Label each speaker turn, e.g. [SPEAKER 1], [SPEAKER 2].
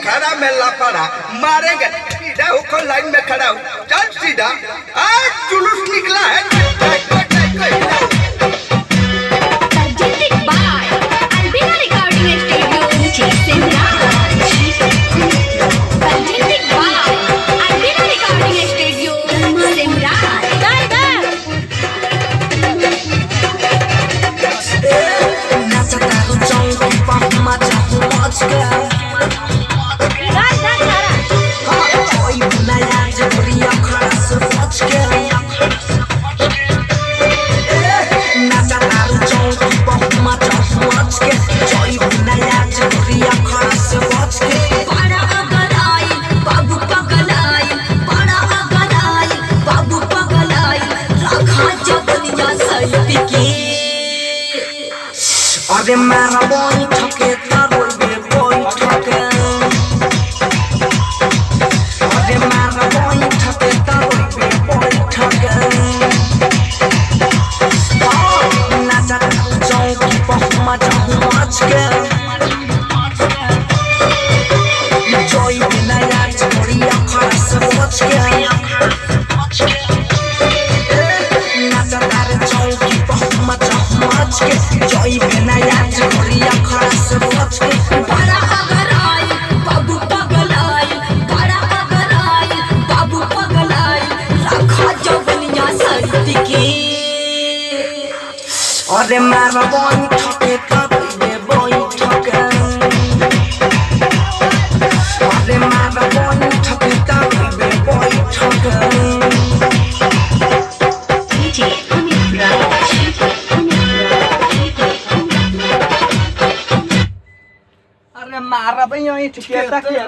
[SPEAKER 1] अखाड़ा में लापड़ा मारेंगे सीधा होकर लाइन में खड़ा हो चल सीधा आज जुलूस निकला है
[SPEAKER 2] अरे मेरा बोई ठके तारों में बोई ठके अरे मेरा बोई ठके तारों में बोई ठके नाचा जाऊं कि पहुँच जाऊं आज के जोई बिना यार छोड़ी आँखों से बच के नाचा तारे जाऊं कि पहुँच जाऊं आज के जोई बिना यार छोड़ी आँखों से बच के बड़ा अगर आए बाबू पगल आए बड़ा अगर आए बाबू पगल आए रखा जो बनिया सर्दी के अरे मेरा बोई ठके तारों में बोई ठके अरे मेरा बोई ठके तारों में बोई ठके
[SPEAKER 3] अरे मारा भाई यहीं ठिकेता किया